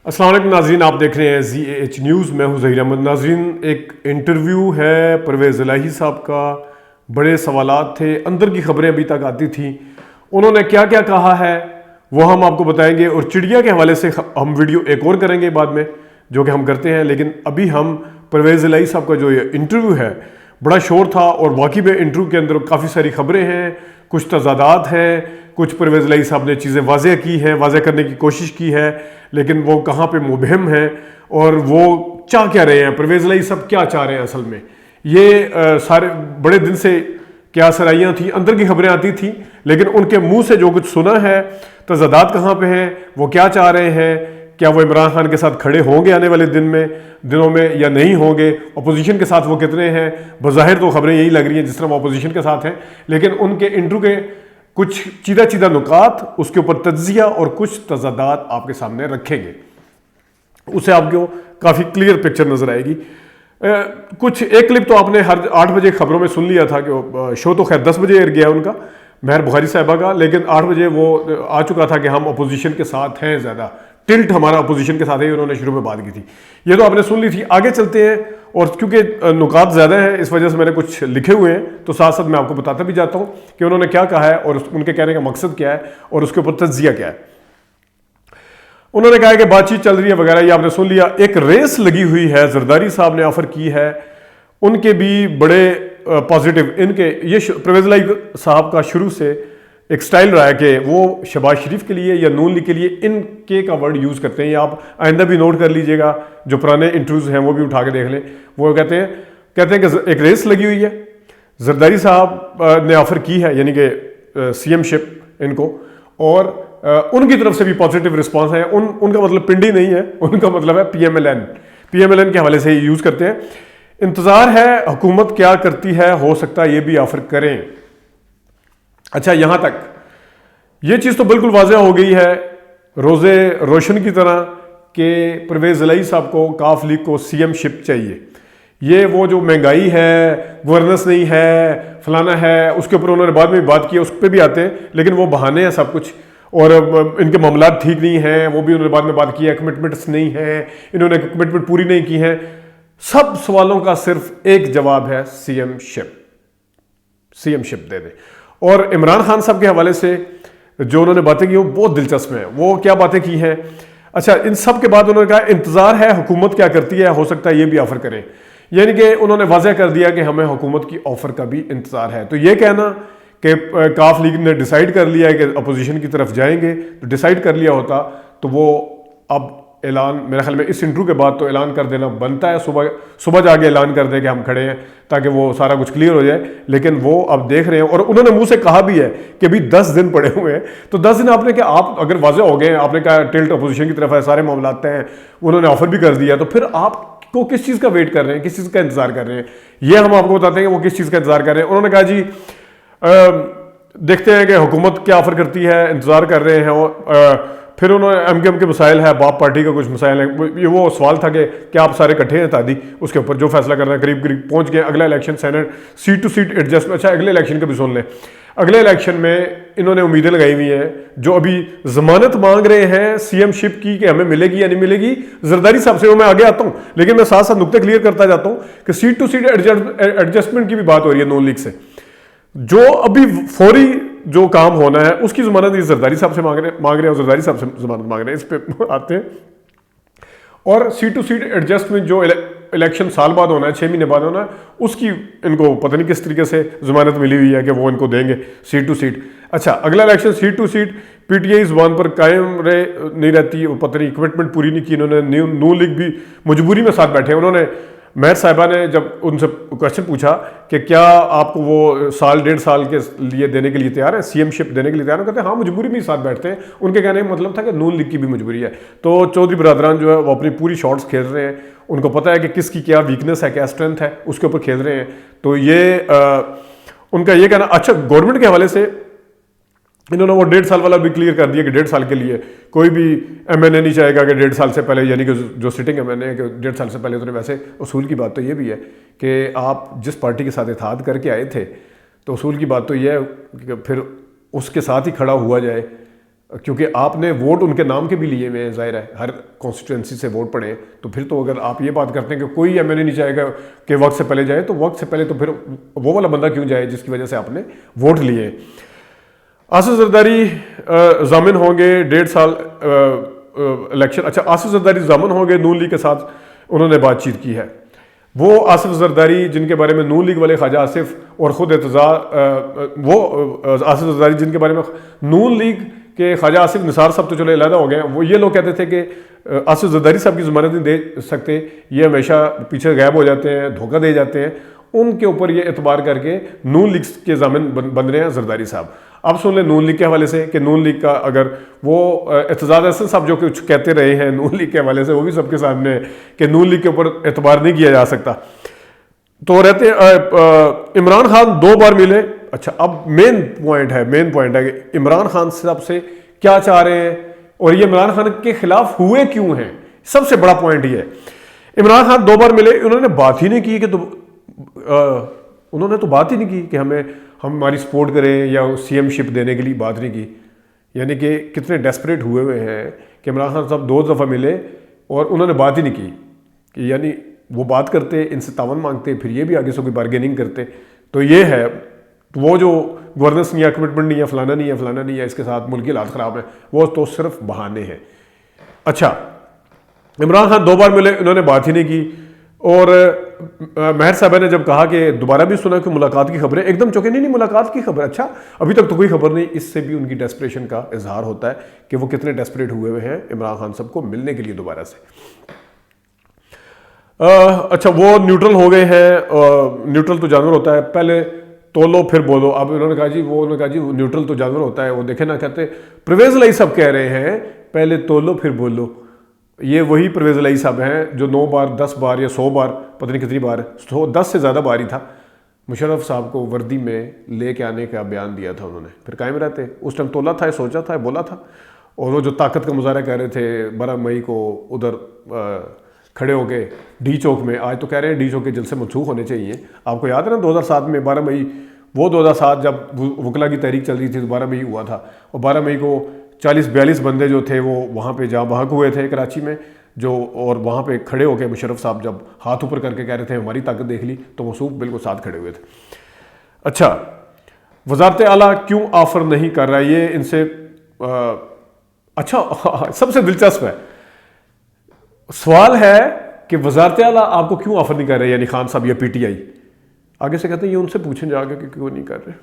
अस्सलाम वालेकुम नाज़रीन, आप देख रहे हैं ZAH न्यूज़। मैं हूं ज़हीर अहमद। नाज़रीन, एक इंटरव्यू है परवेज़ इलाही साहब का। बड़े सवालात थे, अंदर की खबरें अभी तक आती थी, उन्होंने क्या क्या कहा है वो हम आपको बताएंगे। और चिड़िया के हवाले से हम वीडियो एक और करेंगे बाद में, जो कि हम करते हैं। लेकिन अभी हम परवेज़ इलाही साहब का जो ये इंटरव्यू है, बड़ा शोर था और वाकई में इंटरव्यू के अंदर काफ़ी सारी खबरें हैं, कुछ तजादात हैं, कुछ परवेज़ इलाही साहब ने चीज़ें वाज़ेह की हैं, वाज़ेह करने की कोशिश की है, लेकिन वो कहाँ पे मुबहम है और वो चाह क्या रहे हैं, परवेज़ इलाही साहब क्या चाह रहे हैं असल में। ये सारे बड़े दिन से क्या सराइयाँ थी, अंदर की खबरें आती थी, लेकिन उनके मुंह से जो कुछ सुना है, तजादात कहाँ पे हैं, वो क्या चाह रहे हैं, क्या वो इमरान खान के साथ खड़े होंगे आने वाले दिनों में या नहीं होंगे, अपोजिशन के साथ वो कितने हैं। बज़ाहिर तो खबरें यही लग रही हैं जिस तरह वो अपोजिशन के साथ हैं, लेकिन उनके इंटरव्यू के कुछ चीदा नुकात, उसके ऊपर तज्जिया और कुछ तजादात आपके सामने रखेंगे, उससे आपको काफ़ी क्लियर पिक्चर नजर आएगी। कुछ एक क्लिप तो आपने हर 8 बजे खबरों में सुन लिया था कि शो तो खैर 10 बजे गया उनका, महर बुखारी साहिबा का, लेकिन 8 बजे वो आ चुका था कि हम अपोजिशन के साथ हैं, ज़्यादा टिल्ट हमारा अपोजिशन के साथ है, उन्होंने शुरू में बात की थी। ये तो आपने सुन ली थी। आगे चलते हैं, और क्योंकि नुकात ज़्यादा हैं इस वजह से मैंने कुछ लिखे हुए हैं, तो साथ साथ मैं आपको बताता भी जाता हूँ कि उन्होंने क्या कहा है और उनके कहने का मकसद क्या है और उसके ऊपर तज्जिया क्या है। उन्होंने कहा कि बातचीत चल रही है वगैरह, ये आपने सुन लिया। एक रेस लगी हुई है, जरदारी साहब ने ऑफर की है, उनके भी बड़े पॉजिटिव, इनके ये परवेज़ इलाही साहब का शुरू से एक स्टाइल रहा है कि वो शहबाज शरीफ के लिए या नून लीग के लिए इनके का वर्ड यूज़ करते हैं। ये आप आइंदा भी नोट कर लीजिएगा, जो पुराने इंटरव्यूज़ हैं वो भी उठा के देख लें। वो कहते हैं कि एक रेस लगी हुई है, जरदारी साहब ने ऑफर की है, यानी कि CM शिप इनको, और उनकी तरफ से भी पॉजिटिव रिस्पांस है। उनका मतलब पिंडी नहीं है, उनका मतलब है PMLN के हवाले से यूज़ करते हैं। इंतज़ार है हुकूमत क्या करती है, हो सकता है ये भी ऑफर करें। अच्छा, यहां तक ये चीज़ तो बिल्कुल वाज़ेह हो गई है रोज़े रोशन की तरह कि परवेज़ इलाही साहब को, काफ लीग को CM शिप चाहिए। ये वो जो महंगाई है, गवर्नेंस नहीं है, फलाना है, उसके ऊपर उन्होंने बाद में भी बात की है, उस पर भी आते हैं, लेकिन वो बहाने हैं सब कुछ। और इनके मामला ठीक नहीं हैं, वो भी उन्होंने बाद में बात की है, कमिटमेंट्स नहीं है, इन्होंने कमिटमेंट पूरी नहीं की है। सब सवालों का सिर्फ एक जवाब है, CM शिप दे दे। और इमरान खान साहब के हवाले से जो उन्होंने बातें की वो बहुत दिलचस्प हैं। वो क्या बातें की हैं? अच्छा, इन सब के बाद उन्होंने कहा इंतजार है हुकूमत क्या करती है, हो सकता है ये भी ऑफर करें। यानी कि उन्होंने वाज़ेह कर दिया कि हमें हुकूमत की ऑफर का भी इंतजार है। तो ये कहना कि काफ लीग ने डिसाइड कर लिया है कि अपोजिशन की तरफ जाएंगे, तो डिसाइड कर लिया होता तो वो अब ऐलान, मेरे ख्याल में इस इंटरव्यू के बाद तो ऐलान कर देना बनता है, सुबह जाके ऐलान कर दें कि हम खड़े हैं, ताकि वो सारा कुछ क्लियर हो जाए। लेकिन वो अब देख रहे हैं, और उन्होंने मुंह से कहा भी है कि अभी 10 दिन पड़े हुए हैं। तो 10 दिन आपने, कि आप अगर वाज़ेह हो गए, आपने कहा टिल्ट अपोजिशन की तरफ है, सारे मामला हैं, उन्होंने ऑफर भी कर दिया, तो फिर आपको किस चीज़ का वेट कर रहे हैं, किस चीज़ का इंतजार कर रहे हैं? ये हम आपको बताते हैं कि वो किस चीज़ का इंतजार कर रहे हैं। उन्होंने कहा जी देखते हैं कि हुकूमत क्या ऑफर करती है, इंतजार कर रहे हैं। फिर उन्होंने MKM के मसाइल है, बाप पार्टी का कुछ मसाइल है। ये वो सवाल था कि क्या आप सारे इकट्ठे हैं तादी, उसके ऊपर जो फैसला करना है, करीब करीब पहुंच गए। अगला election senate seat to seat adjustment, अच्छा अगले इलेक्शन का भी सुन लें। अगले इलेक्शन में इन्होंने उम्मीदें लगाई हुई हैं, जो अभी जमानत मांग रहे हैं CM शिप की कि हमें मिलेगी या नहीं मिलेगी। जरदारी साहब से वो मैं आगे आता हूँ, लेकिन मैं साथ साथ नुकते क्लियर करता जाता हूँ कि सीट टू सीट एडजस्टमेंट की भी बात हो रही है नून लीग से। जो अभी फौरी जो काम होना है उसकी जमानत ये जरदारी साहब से मांग रहे हैं, और जरदारी साहब से जमानत मांग रहे हैं। इस पे आते हैं। और सीट टू सीट एडजस्टमेंट जो इलेक्शन साल बाद होना है, 6 महीने बाद होना है, उसकी इनको पता नहीं किस तरीके से जमानत मिली हुई है कि वो इनको देंगे सीट टू सीट। अच्छा, अगला election seat to seat, PTI जुबान पर कायम नहीं रहती, वो पता नहीं कमिटमेंट पूरी नहीं की इन्होंने। नून लीग भी मजबूरी में साथ बैठे। उन्होंने, महर साहिबा ने जब उनसे क्वेश्चन पूछा कि क्या आपको वो साल 1.5 साल के लिए देने के लिए तैयार है, CM शिप देने के लिए तैयार है, कहते हैं हाँ मजबूरी में ही साथ बैठते हैं। उनके कहने का मतलब था कि नून लीग की भी मजबूरी है। तो चौधरी बरादरान जो है वो अपनी पूरी शॉट्स खेल रहे हैं, उनको पता है कि किसकी क्या वीकनेस है, क्या स्ट्रेंथ है, उसके ऊपर खेल रहे हैं। तो ये उनका ये कहना। अच्छा, गवर्नमेंट के हवाले से इन्होंने वो 1.5 साल वाला भी क्लियर कर दिया कि 1.5 साल के लिए कोई भी MNA नहीं चाहेगा कि 1.5 साल से पहले, यानी कि जो सिटिंग MNA है कि 1.5 साल से पहले। तो वैसे उसूल की बात तो ये भी है कि आप जिस पार्टी के साथ इत्तेहाद करके आए थे, तो उसूल की बात तो ये है कि फिर उसके साथ ही खड़ा हुआ जाए। क्योंकि आपने वोट उनके नाम के भी लिए हुए हैं, जाहिर है हर कॉन्स्टिट्यूंसी से वोट पड़े, तो फिर तो अगर आप ये बात करते हैं कि कोई एमएलए नहीं चाहेगा कि वक्त से पहले जाए, तो वक्त से पहले तो फिर वो वाला बंदा क्यों जाए जिसकी वजह से आपने वोट लिए। आसिफ जरदारी जामिन होंगे 1.5 साल इलेक्शन। अच्छा, आसिफ जरदारी जामिन होंगे, नून लीग के साथ उन्होंने बातचीत की है। वो आसिफ जरदारी जिनके बारे में नून लीग वाले ख्वाजा आसिफ और ख़ुद वो आसिफ जरदारी जिनके बारे में नून लीग के ख्वाजा आसिफ निसार साहब तो चलो अलहदा हो गए, वो ये लोग कहते थे कि आसिफ जरदारी साहब की ज़मानत नहीं दे सकते, ये हमेशा पीछे गायब हो जाते हैं, धोखा दे जाते हैं, उनके ऊपर ये एतबार करके नून लीग के जामिन बन रहे हैं जरदारी साहब। अब सुन लें नून लीग के हवाले से कि नून लीग का अगर वो एतजाज हसन साहब जो कुछ कहते रहे हैं नून लीग के हवाले से, वो भी सबके सामने है कि नून लीग के ऊपर एतबार नहीं किया जा सकता। तो रहते इमरान खान 2 बार मिले। अच्छा, अब मेन पॉइंट है कि इमरान खान साहब से क्या चाह रहे हैं और ये इमरान खान के खिलाफ हुए क्यों हैं, सबसे बड़ा पॉइंट ये है। इमरान खान 2 बार मिले, उन्होंने बात ही नहीं की कि उन्होंने तो बात ही नहीं की कि हमारी सपोर्ट करें या सीएम शिप देने के लिए बात नहीं की। यानी कि कितने डेस्परेट हुए हुए हैं कि इमरान खान साहब 2 दफ़ा मिले और उन्होंने बात ही नहीं की कि यानी वो बात करते, इनसे तावन मांगते, फिर ये भी आगे से कोई बार्गेनिंग करते। तो ये है वो जो गवर्नेंस नहीं है, कमिटमेंट नहीं है, फलाना नहीं है, इसके साथ मुल्क की हालात ख़राब है, वो तो सिर्फ बहाने हैं। अच्छा, इमरान खान 2 बार मिले, उन्होंने बात ही नहीं की। और महर साहब ने जब कहा कि दोबारा भी सुना कि मुलाकात की खबरें, एकदम चौंके, नहीं मुलाकात की खबर, अच्छा अभी तक तो कोई खबर नहीं। इससे भी उनकी डेस्परेशन का इजहार होता है कि वो कितने डेस्परेट हुए हुए हैं इमरान खान साहब को मिलने के लिए दोबारा से। अच्छा, वो न्यूट्रल हो गए हैं। न्यूट्रल तो जानवर होता है, पहले तोलो फिर बोलो। अब उन्होंने कहा जी न्यूट्रल तो जानवर होता है, वो देखे ना, कहते परवेज लाई साहब कह रहे हैं पहले तोलो फिर बोलो। ये वही परवेज लाई साहब हैं जो 9 बार 10 बार या 100 बार, पता नहीं कितनी बार, 10 से ज़्यादा बार ही था, मुशर्रफ साहब को वर्दी में लेके आने का बयान दिया था उन्होंने, फिर कायम रहते। उस टाइम तोला था, सोचा था, बोला था। और वो जो ताकत का मुजाहरा कर रहे थे 12 मई को उधर खड़े हो गए डी चौक में, आज तो कह रहे हैं डी चौक के जलसे मनसूख होने चाहिए। आपको याद है ना 2007 में 12 मई, वो 2007 जब वकला की तहरीक चल रही थी तो 12 मई हुआ था। और 12 मई को 40-42 बंदे जो थे वो वहाँ पे जहाँ बहक हुए थे कराची में जो, और वहाँ पे खड़े हो गए मुशर्रफ साहब जब हाथ ऊपर करके कह रहे थे हमारी ताकत देख ली, तो मसूफ बिल्कुल साथ खड़े हुए थे। अच्छा, वजारत आला क्यों ऑफर नहीं कर रहा है, ये इनसे अच्छा सबसे दिलचस्प है सवाल है कि वजारत आला आपको क्यों ऑफर नहीं कर रहे, यानी खान साहब या पीटीआई। आगे से कहते हैं ये उनसे पूछें जाके कि क्यों नहीं कर रहे।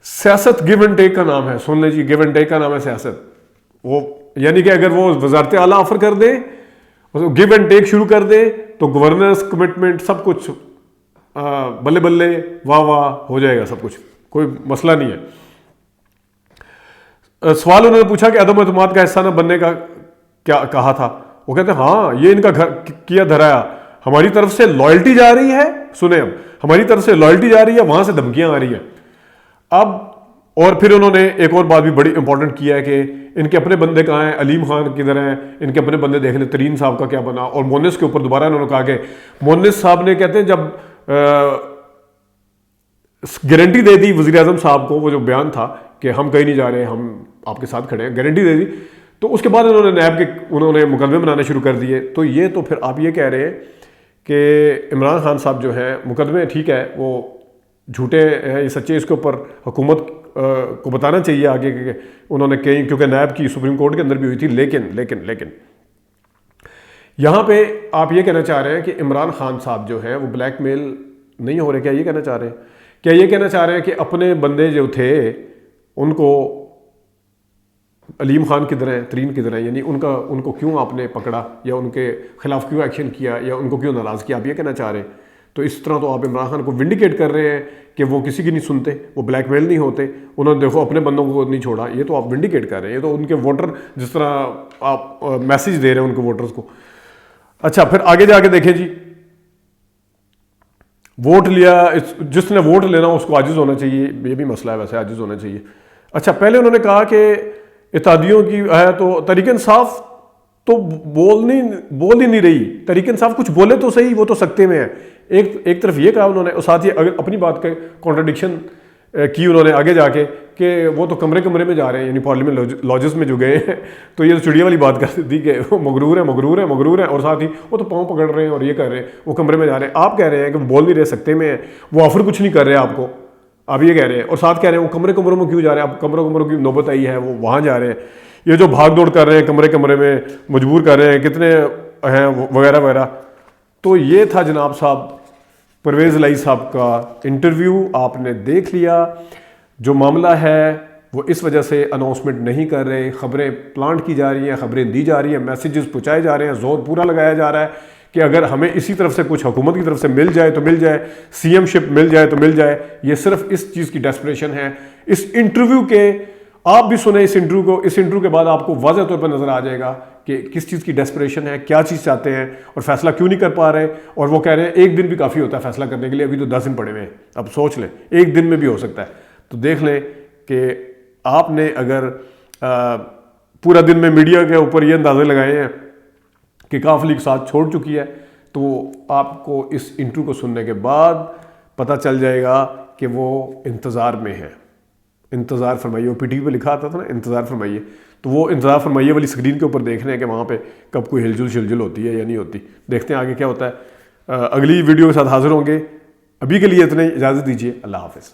सियासत गिव एंड टेक का नाम है, सुन लीजिए, गिव एंड टेक का नाम है सियासत। वो यानी कि अगर वो वजारत आला ऑफर कर दे, गिव एंड टेक शुरू कर दे, तो गवर्नेंस, कमिटमेंट, सब कुछ बल्ले बल्ले वाह वाह हो जाएगा, सब कुछ, कोई मसला नहीं है। सवाल उन्होंने पूछा कि अदम एतमाद का हिस्सा न बनने का क्या कहा था। वो कहते हैं हाँ, ये इनका घर किया धराया, हमारी तरफ से लॉयल्टी जा रही है, सुने अब, हमारी तरफ से लॉयल्टी जा रही है, वहां से धमकियां आ रही हैं। अब और फिर उन्होंने एक और बात भी बड़ी इंपॉर्टेंट किया है कि इनके अपने बंदे कहाँ हैं, अलीम खान किधर हैं, इनके अपने बंदे देख ले, तरीन साहब का क्या बना। और मोनिस के ऊपर दोबारा उन्होंने कहा कि मोनिस साहब ने, कहते हैं जब गारंटी दे दी वज़ीर आज़म साहब को, वो जो बयान था कि हम कहीं नहीं जा रहे, हम आपके साथ खड़े हैं, गारंटी दे दी, तो उसके बाद उन्होंने मुकदमे बनाने शुरू कर दिए। तो ये तो फिर आप ये कह रहे हैं कि इमरान खान साहब जो है, मुकदमे ठीक है वो झूठे हैं ये सच्चे, इसके ऊपर हुकूमत को बताना चाहिए आगे कि उन्होंने कहीं, क्योंकि नायब की सुप्रीम कोर्ट के अंदर भी हुई थी। लेकिन यहाँ पे आप ये कहना चाह रहे हैं कि इमरान खान साहब जो है वो ब्लैकमेल नहीं हो रहे, क्या ये कहना चाह रहे हैं? क्या ये कहना चाह रहे हैं कि अपने बंदे जो थे उनको, अलीम खान किधर हैं, तरीन किधर हैं, यानी उनको क्यों आपने पकड़ा या उनके खिलाफ क्यों एक्शन किया या उनको क्यों नाराज़ किया, आप ये कहना चाह रहे हैं? तो इस तरह तो आप इमरान खान को विंडिकेट कर रहे हैं कि वो किसी की नहीं सुनते, वो ब्लैकमेल नहीं होते, उन्होंने देखो अपने बंदों को नहीं छोड़ा, ये तो आप विंडिकेट कर रहे हैं। ये तो उनके वोटर, जिस तरह आप मैसेज दे रहे हैं उनके वोटर्स को। अच्छा, फिर आगे जाके देखें जी, वोट लिया, जिसने वोट लेना उसको आजिज़ होना चाहिए, ये भी मसला है वैसे, आजिज़ होना चाहिए। अच्छा, पहले उन्होंने कहा कि इत्तेहादियों की है तो तहरीक इंसाफ तो बोल ही नहीं रही, तहरीक इंसाफ कुछ बोले तो सही, वो तो सकते में है। एक तरफ ये कहा उन्होंने, और साथ ही अगर अपनी बात का कॉन्ट्रडिक्शन की उन्होंने आगे जाके कि वो तो कमरे कमरे में जा रहे हैं, यानी पार्लियामेंट लॉजेस में जो गए हैं, तो ये तो चिड़िया वाली बात करती थी कि वो मगरूर है मगरूर है मगरूर है, और साथ ही वो तो पाँव पकड़ रहे हैं और ये कर रहे हैं, वो कमरे में जा रहे हैं। आप कह रहे हैं कि वो बोल नहीं रहे सकते में है, वो ऑफर कुछ नहीं कर रहे आपको, आप ये कह रहे हैं, और साथ कह रहे हैं वो कमरे कमरों में क्यों जा रहे हैं, आप कमरों कमरों की नौबत आई है वो वहाँ जा रहे हैं। ये जो भाग दौड़ कर रहे हैं कमरे कमरे में, मजबूर कर रहे हैं, कितने हैं वगैरह वगैरह। तो ये था जनाब साहब परवेज़ इलाही साहब का इंटरव्यू, आपने देख लिया। जो मामला है वो इस वजह से अनाउंसमेंट नहीं कर रहे, खबरें प्लांट की जा रही हैं, खबरें दी जा रही हैं, मैसेजेस पहुँचाए जा रहे हैं, जोर पूरा लगाया जा रहा है कि अगर हमें इसी तरफ से कुछ हुकूमत की तरफ से मिल जाए तो मिल जाए, सीएम शिप मिल जाए तो मिल जाए। ये सिर्फ इस चीज़ की डेस्परेशन है। इस इंटरव्यू के आप भी सुने इस इंटरव्यू को, इस इंटरव्यू के बाद आपको वाज़ेह तौर पर नज़र आ जाएगा कि किस चीज़ की डेस्परेशन है, क्या चीज़ चाहते हैं और फैसला क्यों नहीं कर पा रहे। और वो कह रहे हैं एक दिन भी काफ़ी होता है फैसला करने के लिए, अभी तो 10 दिन पड़े हुए हैं। अब सोच लें एक दिन में भी हो सकता है। तो देख लें कि आपने अगर पूरा दिन में मीडिया के ऊपर ये अंदाजे लगाए हैं कि काफ लीग साथ छोड़ चुकी है, तो आपको इस इंटरव्यू को सुनने के बाद पता चल जाएगा कि वो इंतज़ार में है। इंतज़ार फरमाइए, वो पीटीवी पे लिखा आता था ना इंतज़ार फरमाइए, तो वो इंतज़ार फरमाइए वाली स्क्रीन के ऊपर देख रहे हैं कि वहाँ पे कब कोई हिलजुल शिलजुल होती है या नहीं होती। देखते हैं आगे क्या होता है। अगली वीडियो के साथ हाजिर होंगे। अभी के लिए इतने इजाज़त दीजिए। अल्लाह हाफ़िज़।